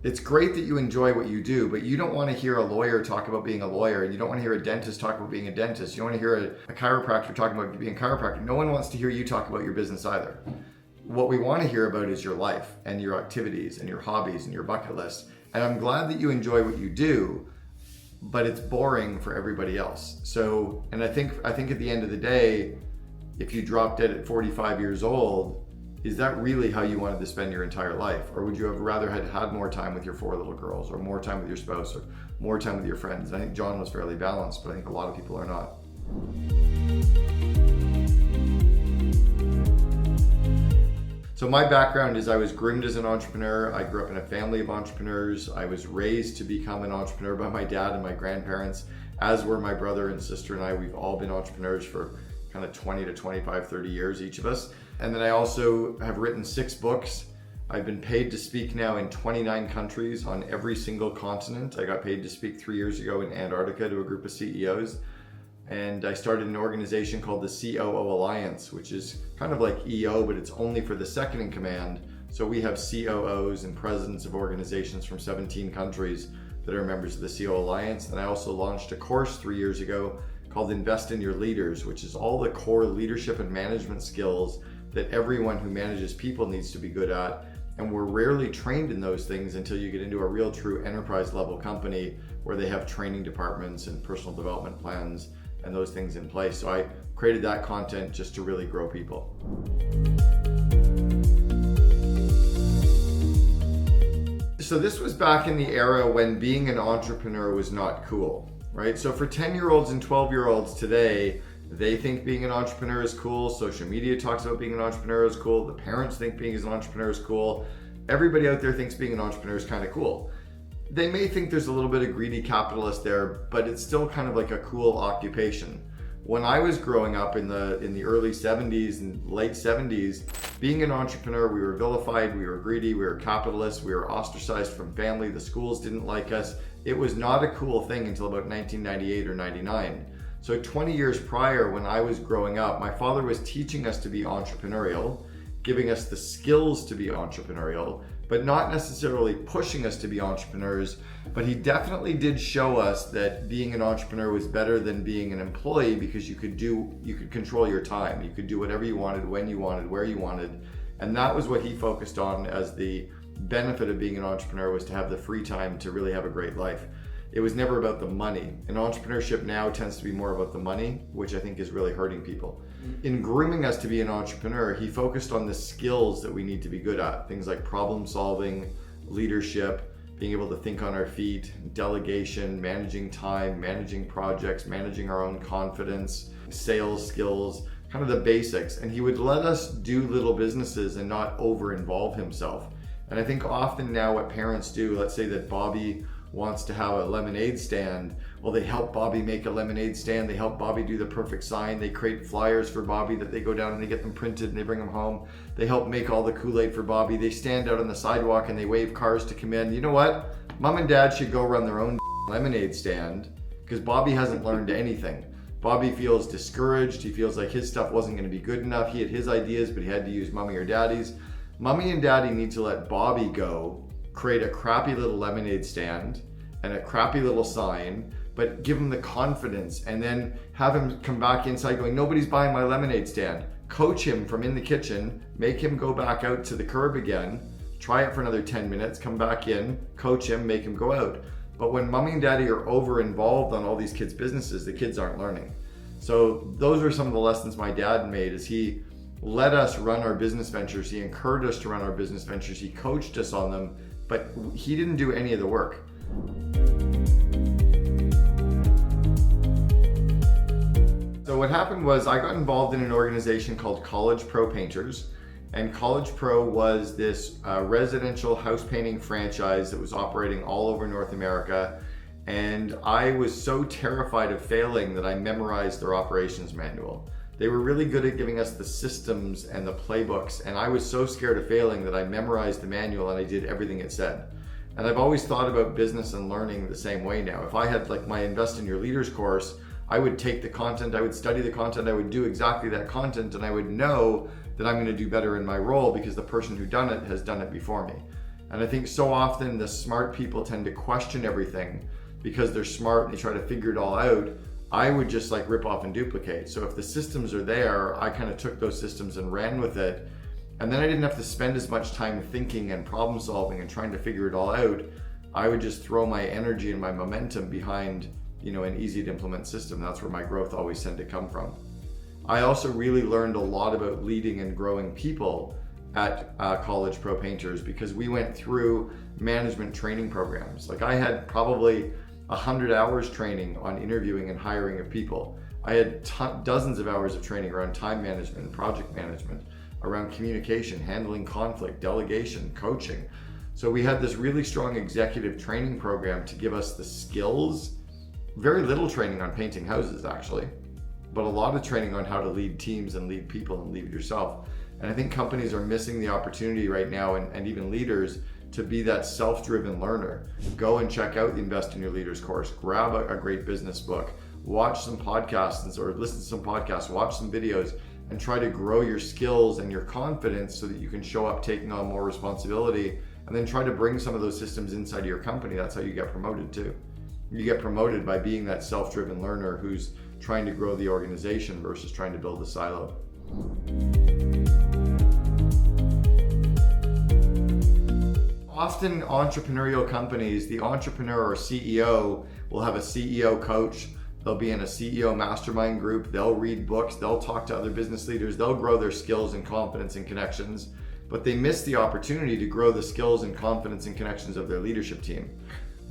it's great that you enjoy what you do, but you don't want to hear a lawyer talk about being a lawyer, and you don't want to hear a dentist talk about being a dentist. You don't want to hear a chiropractor talking about being a chiropractor. No one wants to hear you talk about your business either. What we want to hear about is your life and your activities and your hobbies and your bucket list. And I'm glad that you enjoy what you do, but it's boring for everybody else. So, and I think at the end of the day, if you dropped dead at 45 years old, is that really how you wanted to spend your entire life? Or would you have rather had more time with your 4 little girls, or more time with your spouse, or more time with your friends? And I think John was fairly balanced, but I think a lot of people are not. So my background is I was groomed as an entrepreneur. I grew up in a family of entrepreneurs. I was raised to become an entrepreneur by my dad and my grandparents, as were my brother and sister and I. We've all been entrepreneurs for kind of 20 to 25, 30 years, each of us. And then I also have written 6 books. I've been paid to speak now in 29 countries on every single continent. I got paid to speak 3 years ago in Antarctica to a group of CEOs. And I started an organization called the COO Alliance, which is kind of like EO, but it's only for the second in command. So we have COOs and presidents of organizations from 17 countries that are members of the COO Alliance. And I also launched a course 3 years ago called Invest in Your Leaders, which is all the core leadership and management skills that everyone who manages people needs to be good at. And we're rarely trained in those things until you get into a real true enterprise level company where they have training departments and personal development plans and those things in place. So I created that content just to really grow people. So this was back in the era when being an entrepreneur was not cool, right? So for 10-year-olds and 12-year-olds today, they think being an entrepreneur is cool. Social media talks about being an entrepreneur is cool. The parents think being an entrepreneur is cool. Everybody out there thinks being an entrepreneur is kind of cool. They may think there's a little bit of greedy capitalist there, but it's still kind of like a cool occupation. When I was growing up in the early 70s and late 70s, being an entrepreneur, we were vilified, we were greedy, we were capitalists, we were ostracized from family, the schools didn't like us. It was not a cool thing until about 1998 or 99. So 20 years prior, when I was growing up, my father was teaching us to be entrepreneurial, giving us the skills to be entrepreneurial, but not necessarily pushing us to be entrepreneurs. But he definitely did show us that being an entrepreneur was better than being an employee, because you could control your time. You could do whatever you wanted, when you wanted, where you wanted. And that was what he focused on as the benefit of being an entrepreneur, was to have the free time to really have a great life. It was never about the money. And entrepreneurship now tends to be more about the money, which I think is really hurting people. In grooming us to be an entrepreneur, he focused on the skills that we need to be good at. Things like problem solving, leadership, being able to think on our feet, delegation, managing time, managing projects, managing our own confidence, sales skills, kind of the basics. And he would let us do little businesses and not over-involve himself. And I think often now what parents do, let's say that Bobby wants to have a lemonade stand. Well, they help Bobby make a lemonade stand. They help Bobby do the perfect sign. They create flyers for Bobby that they go down and they get them printed and they bring them home. They help make all the Kool-Aid for Bobby. They stand out on the sidewalk and they wave cars to come in. You know what? Mom and dad should go run their own lemonade stand, because Bobby hasn't learned anything. Bobby feels discouraged. He feels like his stuff wasn't going to be good enough. He had his ideas, but he had to use mommy or daddy's. Mommy and daddy need to let Bobby go create a crappy little lemonade stand and a crappy little sign, but give him the confidence, and then have him come back inside going, nobody's buying my lemonade stand. Coach him from in the kitchen, make him go back out to the curb again, try it for another 10 minutes, come back in, coach him, make him go out. But when mommy and daddy are over involved on all these kids' businesses, the kids aren't learning. So those are some of the lessons my dad made, is he let us run our business ventures. He encouraged us to run our business ventures. He coached us on them, but he didn't do any of the work. So what happened was I got involved in an organization called College Pro Painters, and College Pro was this residential house painting franchise that was operating all over North America. And I was so terrified of failing that I memorized their operations manual. They were really good at giving us the systems and the playbooks, and I was so scared of failing that I memorized the manual and I did everything it said. And I've always thought about business and learning the same way now. If I had like my Invest in Your Leaders course, I would take the content, I would study the content, I would do exactly that content, and I would know that I'm going to do better in my role because the person who done it has done it before me. And I think so often the smart people tend to question everything because they're smart and they try to figure it all out. I would just like rip off and duplicate. So if the systems are there, I kind of took those systems and ran with it. And then I didn't have to spend as much time thinking and problem solving and trying to figure it all out. I would just throw my energy and my momentum behind, an easy to implement system. That's where my growth always tended to come from. I also really learned a lot about leading and growing people at College Pro Painters because we went through management training programs. Like I had probably 100 hours training on interviewing and hiring of people. I had dozens of hours of training around time management and project management, around communication, handling conflict, delegation, coaching. So we had this really strong executive training program to give us the skills. Very little training on painting houses actually, but a lot of training on how to lead teams and lead people and lead yourself. And I think companies are missing the opportunity right now, and even leaders, to be that self-driven learner. Go and check out the Invest in Your Leaders course, grab a great business book, watch some podcasts or listen to some podcasts, watch some videos, and try to grow your skills and your confidence so that you can show up taking on more responsibility, and then try to bring some of those systems inside of your company. That's how you get promoted too. You get promoted by being that self-driven learner who's trying to grow the organization versus trying to build a silo. Often entrepreneurial companies, the entrepreneur or CEO will have a CEO coach. They'll be in a CEO mastermind group. They'll read books. They'll talk to other business leaders. They'll grow their skills and confidence and connections, but they miss the opportunity to grow the skills and confidence and connections of their leadership team.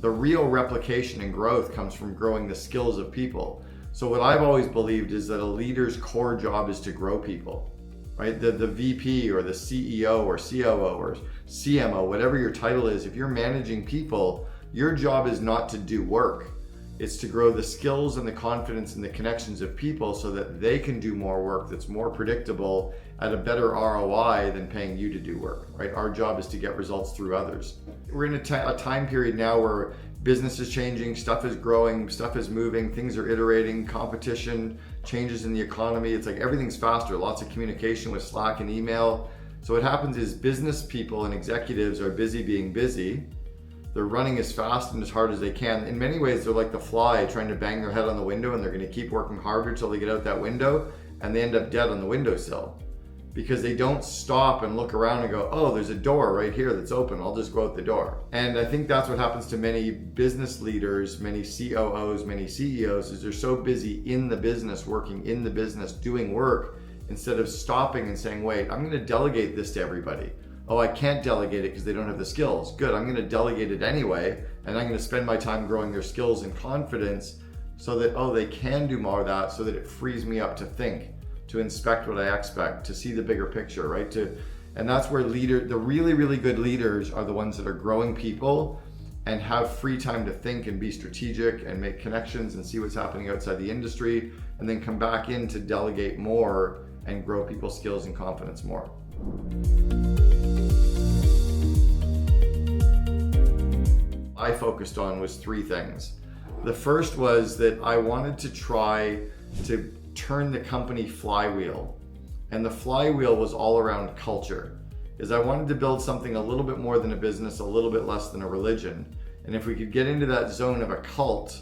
The real replication and growth comes from growing the skills of people. So what I've always believed is that a leader's core job is to grow people, right? The VP or the CEO or COO or CMO, whatever your title is, if you're managing people, your job is not to do work. It's to grow the skills and the confidence and the connections of people so that they can do more work that's more predictable at a better ROI than paying you to do work, right? Our job is to get results through others. We're in a time period now where business is changing, stuff is growing, stuff is moving, things are iterating, competition, changes in the economy. It's like everything's faster, lots of communication with Slack and email. So what happens is business people and executives are busy being busy. They're running as fast and as hard as they can. In many ways, they're like the fly trying to bang their head on the window, and they're going to keep working harder till they get out that window, and they end up dead on the windowsill because they don't stop and look around and go, oh, there's a door right here that's open. I'll just go out the door. And I think that's what happens to many business leaders, many COOs, many CEOs, is they're so busy in the business, working in the business, doing work, instead of stopping and saying, wait, I'm going to delegate this to everybody. Oh, I can't delegate it because they don't have the skills. Good, I'm going to delegate it anyway, and I'm going to spend my time growing their skills and confidence so that, oh, they can do more of that, so that it frees me up to think, to inspect what I expect, to see the bigger picture, right? And that's where the really, really good leaders are the ones that are growing people and have free time to think and be strategic and make connections and see what's happening outside the industry, and then come back in to delegate more and grow people's skills and confidence more. I focused on was three things. The first was that I wanted to try to turn the company flywheel. And the flywheel was all around culture. Is I wanted to build something a little bit more than a business, a little bit less than a religion. And if we could get into that zone of a cult,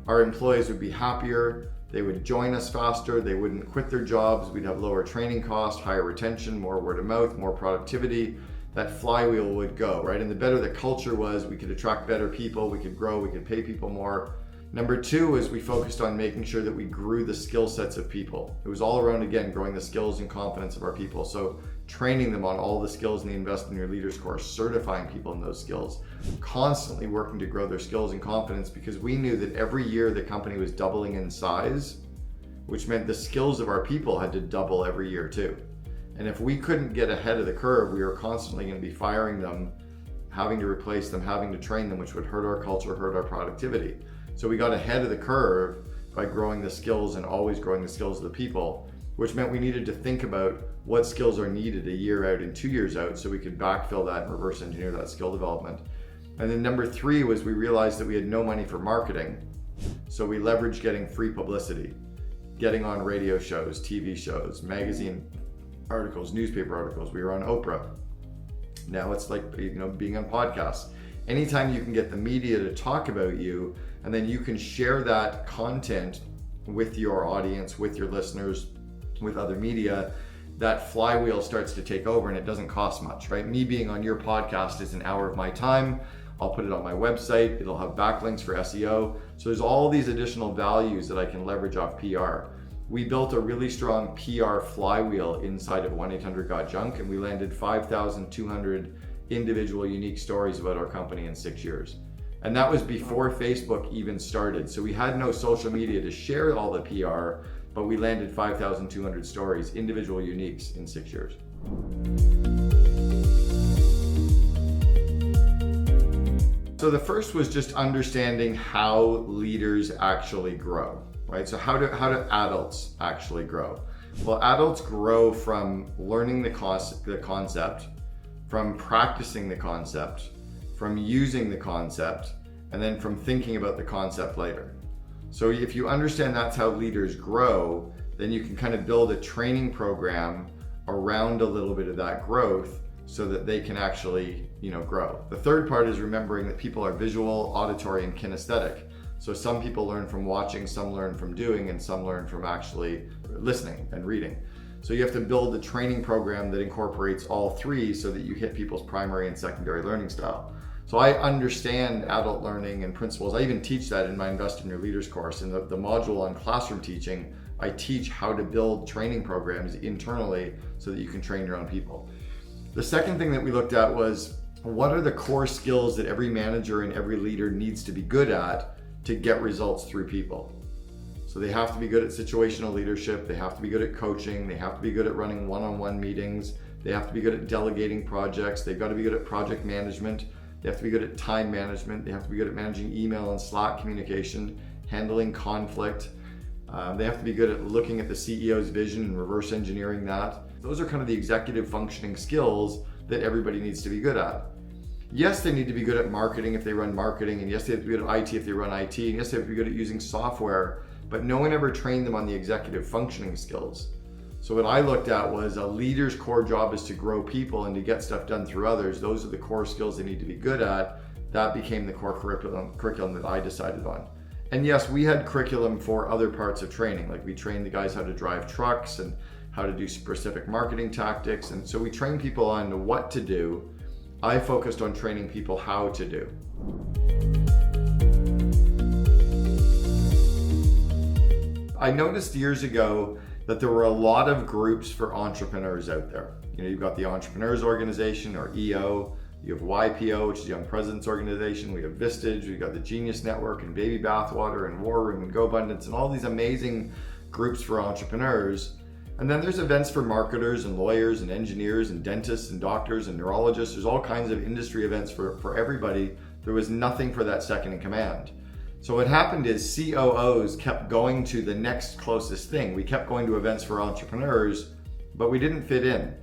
our employees would be happier, they would join us faster, they wouldn't quit their jobs, we'd have lower training costs, higher retention, more word of mouth, more productivity. That flywheel would go, right? And the better the culture was, we could attract better people, we could grow, we could pay people more. Number two is we focused on making sure that we grew the skill sets of people. It was all around, again, growing the skills and confidence of our people. So training them on all the skills in the Invest in Your Leaders course, certifying people in those skills, constantly working to grow their skills and confidence, because we knew that every year the company was doubling in size, which meant the skills of our people had to double every year too. And if we couldn't get ahead of the curve, we were constantly going to be firing them, having to replace them, having to train them, which would hurt our culture, hurt our productivity. So we got ahead of the curve by growing the skills and always growing the skills of the people, which meant we needed to think about what skills are needed a year out and 2 years out so we could backfill that and reverse engineer that skill development. And then number three was we realized that we had no money for marketing. So we leveraged getting free publicity, getting on radio shows, TV shows, magazine articles, newspaper articles. We were on Oprah. Now it's like, being on podcasts. Anytime you can get the media to talk about you, and then you can share that content with your audience, with your listeners, with other media, that flywheel starts to take over, and it doesn't cost much, right? Me being on your podcast is an hour of my time. I'll put it on my website. It'll have backlinks for SEO. So there's all these additional values that I can leverage off PR. We built a really strong PR flywheel inside of 1-800-GOT-JUNK, and we landed 5,200 individual unique stories about our company in 6 years. And that was before Facebook even started. So we had no social media to share all the PR, but we landed 5,200 stories, individual uniques, in 6 years. So the first was just understanding how leaders actually grow, right? So how do adults actually grow? Well, adults grow from learning the concept, from practicing the concept, from using the concept, and then from thinking about the concept later. So if you understand that's how leaders grow, then you can kind of build a training program around a little bit of that growth so that they can actually, grow. The third part is remembering that people are visual, auditory, and kinesthetic. So some people learn from watching, some learn from doing, and some learn from actually listening and reading. So you have to build a training program that incorporates all three so that you hit people's primary and secondary learning style. So I understand adult learning and principles. I even teach that in my Invest in Your Leaders course. In the module on classroom teaching, I teach how to build training programs internally so that you can train your own people. The second thing that we looked at was, what are the core skills that every manager and every leader needs to be good at to get results through people? So they have to be good at situational leadership, they have to be good at coaching, they have to be good at running one-on-one meetings, they have to be good at delegating projects, they've got to be good at project management, they have to be good at time management, they have to be good at managing email and Slack communication, handling conflict, they have to be good at looking at the CEO's vision and reverse engineering that. Those are kind of the executive functioning skills that everybody needs to be good at. Yes, they need to be good at marketing if they run marketing, and yes, they have to be good at IT if they run IT, and yes, they have to be good at using software, but no one ever trained them on the executive functioning skills. So what I looked at was a leader's core job is to grow people and to get stuff done through others. Those are the core skills they need to be good at. That became the core curriculum that I decided on. And yes, we had curriculum for other parts of training, like we trained the guys how to drive trucks and how to do specific marketing tactics. And so we train people on what to do. I focused on training people how to do. I noticed years ago that there were a lot of groups for entrepreneurs out there. You've got the Entrepreneurs Organization, or EO, you have YPO, which is Young Presidents Organization, we have Vistage, we've got the Genius Network and Baby Bathwater and War Room and GoBundance and all these amazing groups for entrepreneurs. And then there's events for marketers and lawyers and engineers and dentists and doctors and neurologists. There's all kinds of industry events for everybody. There was nothing for that second in command. So what happened is COOs kept going to the next closest thing. We kept going to events for entrepreneurs, but we didn't fit in.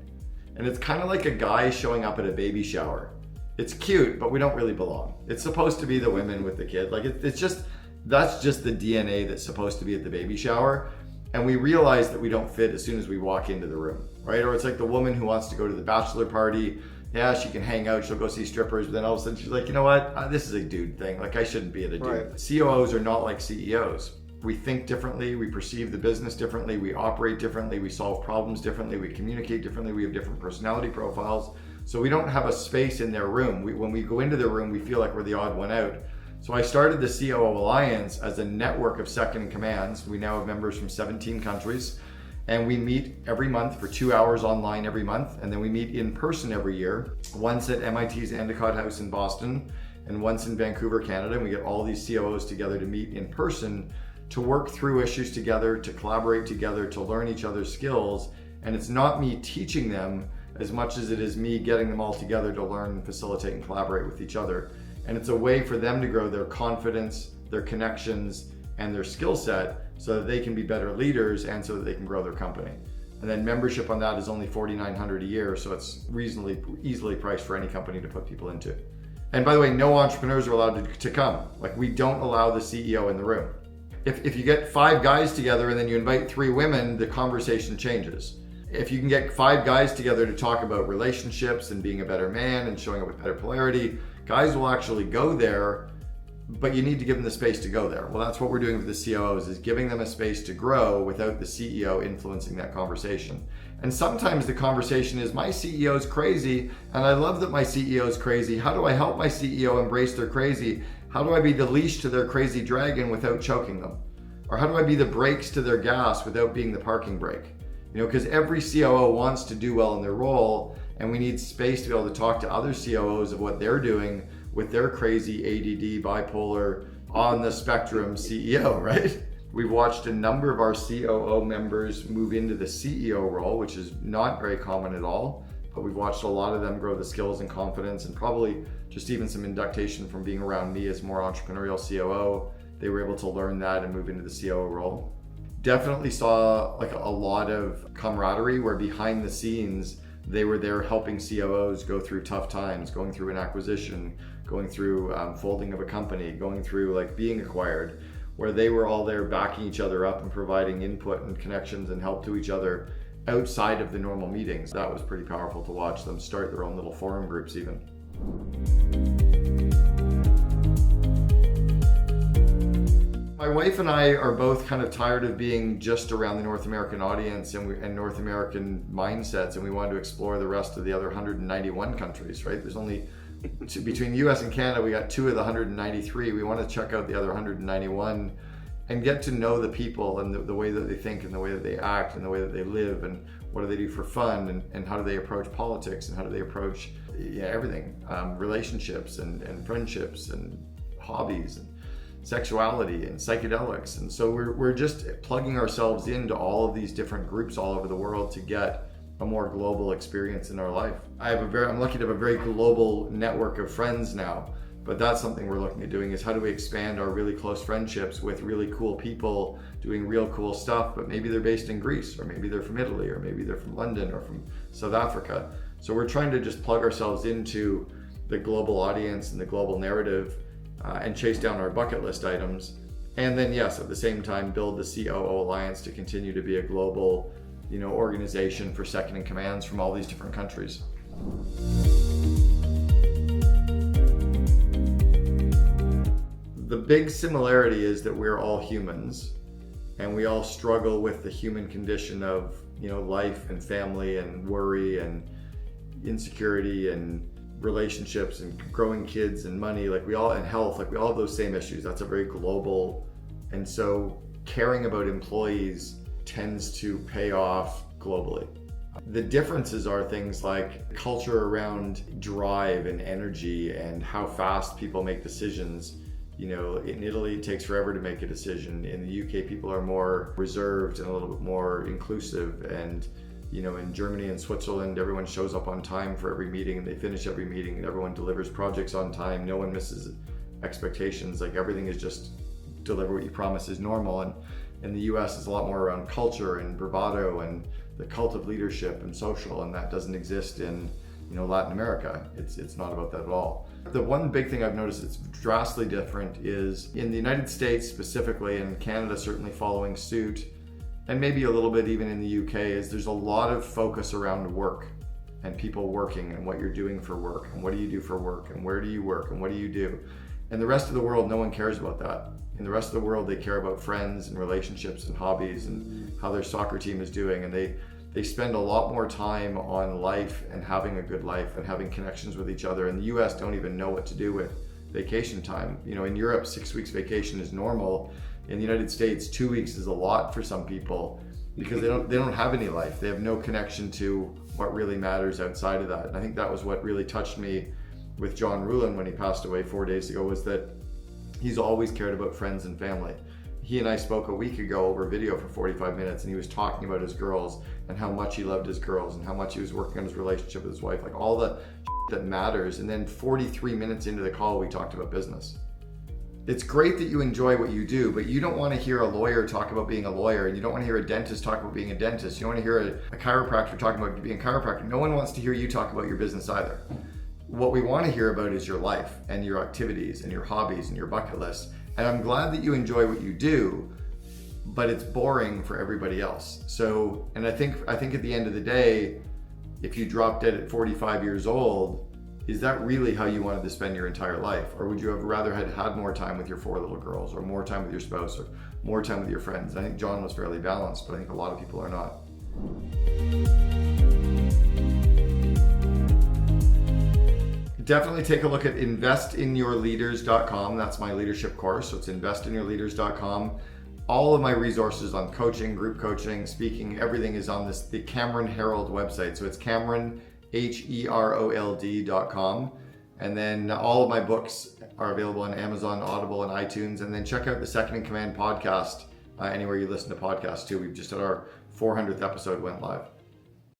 And it's kind of like a guy showing up at a baby shower. It's cute, but we don't really belong. It's supposed to be the women with the kid. That's just the DNA that's supposed to be at the baby shower. And we realize that we don't fit as soon as we walk into the room, right? Or it's like the woman who wants to go to the bachelor party. Yeah, she can hang out, she'll go see strippers, but then all of a sudden she's like, you know what? This is a dude thing. I shouldn't be at a dude. Right. COOs are not like CEOs. We think differently, we perceive the business differently, we operate differently, we solve problems differently, we communicate differently, we have different personality profiles. So we don't have a space in their room. When we go into their room, we feel like we're the odd one out. So I started the COO Alliance as a network of second in commands. We now have members from 17 countries, and we meet every month for 2 hours online every month, and then we meet in person every year, once at MIT's Endicott House in Boston and once in Vancouver, Canada. And we get all these COOs together to meet in person to work through issues together, to collaborate together, to learn each other's skills. And it's not me teaching them as much as it is me getting them all together to learn and facilitate and collaborate with each other. And it's a way for them to grow their confidence, their connections, and their skill set so that they can be better leaders and so that they can grow their company. And then membership on that is only $4,900 a year, so it's reasonably easily priced for any company to put people into. And by the way, no entrepreneurs are allowed to come. We don't allow the CEO in the room. If you get 5 guys together and then you invite 3 women, the conversation changes. If you can get 5 guys together to talk about relationships and being a better man and showing up with better polarity, guys will actually go there, but you need to give them the space to go there. Well, that's what we're doing with the COOs, is giving them a space to grow without the CEO influencing that conversation. And sometimes the conversation is, my CEO is crazy, and I love that my CEO is crazy. How do I help my CEO embrace their crazy? How do I be the leash to their crazy dragon without choking them? Or how do I be the brakes to their gas without being the parking brake? Because every COO wants to do well in their role, and we need space to be able to talk to other COOs of what they're doing with their crazy ADD, bipolar, on the spectrum CEO, right? We've watched a number of our COO members move into the CEO role, which is not very common at all, but we've watched a lot of them grow the skills and confidence, and probably just even some induction from being around me as more entrepreneurial COO. They were able to learn that and move into the COO role. Definitely saw like a lot of camaraderie where behind the scenes, they were there helping COOs go through tough times, going through an acquisition, going through folding of a company, going through like being acquired, where they were all there backing each other up and providing input and connections and help to each other outside of the normal meetings. That was pretty powerful to watch them start their own little forum groups even. My wife and I are both kind of tired of being just around the North American audience and North American mindsets, and we wanted to explore the rest of the other 191 countries, right? There's only between the US and Canada, we got 2 of the 193. We want to check out the other 191 and get to know the people and the way that they think and the way that they act and the way that they live and what do they do for fun and how do they approach politics and how do they approach everything, relationships and friendships and hobbies and sexuality and psychedelics. And so we're just plugging ourselves into all of these different groups all over the world to get a more global experience in our life. I'm lucky to have a very global network of friends now, but that's something we're looking at doing, is how do we expand our really close friendships with really cool people doing real cool stuff, but maybe they're based in Greece, or maybe they're from Italy, or maybe they're from London or from South Africa. So we're trying to just plug ourselves into the global audience and the global narrative and chase down our bucket list items. And then yes, at the same time, build the COO Alliance to continue to be a global organization for second in commands from all these different countries. The big similarity is that we're all humans and we all struggle with the human condition of life and family and worry and insecurity and relationships and growing kids and money, and health, we all have those same issues. That's a very global, and so caring about employees tends to pay off globally. The differences are things like culture around drive and energy and how fast people make decisions. In Italy, it takes forever to make a decision. In the UK, people are more reserved and a little bit more inclusive. And, in Germany and Switzerland, everyone shows up on time for every meeting and they finish every meeting and everyone delivers projects on time. No one misses expectations. Everything is just deliver what you promise is normal. And in the US, it's a lot more around culture and bravado and the cult of leadership and social, and that doesn't exist in Latin America. It's not about that at all. The one big thing I've noticed that's drastically different is in the United States specifically, and Canada certainly following suit, and maybe a little bit even in the UK, is there's a lot of focus around work and people working and what you're doing for work and what do you do for work and where do you work and what do you do. And the rest of the world, no one cares about that. In the rest of the world, they care about friends and relationships and hobbies and how their soccer team is doing. And they spend a lot more time on life and having a good life and having connections with each other. And the US don't even know what to do with vacation time. In Europe, 6 weeks vacation is normal. In the United States, 2 weeks is a lot for some people because they don't have any life. They have no connection to what really matters outside of that. And I think that was what really touched me with John Ruhlin when he passed away 4 days ago, was that he's always cared about friends and family. He and I spoke a week ago over video for 45 minutes, and he was talking about his girls and how much he loved his girls and how much he was working on his relationship with his wife, all the that matters. And then 43 minutes into the call, we talked about business. It's great that you enjoy what you do, but you don't want to hear a lawyer talk about being a lawyer, and you don't want to hear a dentist talk about being a dentist. You don't want to hear a chiropractor talking about being a chiropractor. No one wants to hear you talk about your business either. What we want to hear about is your life and your activities and your hobbies and your bucket list. And I'm glad that you enjoy what you do, but it's boring for everybody else. So, and I think at the end of the day, if you drop dead at 45 years old, is that really how you wanted to spend your entire life? Or would you have rather had more time with your 4 little girls, or more time with your spouse, or more time with your friends? I think John was fairly balanced, but I think a lot of people are not. Definitely take a look at investinyourleaders.com. That's my leadership course. So it's investinyourleaders.com. All of my resources on coaching, group coaching, speaking, everything is on the Cameron Herold website. So it's Cameron, Herold.com. And then all of my books are available on Amazon, Audible, and iTunes. And then check out the Second in Command podcast, anywhere you listen to podcasts too. We've just had our 400th episode went live.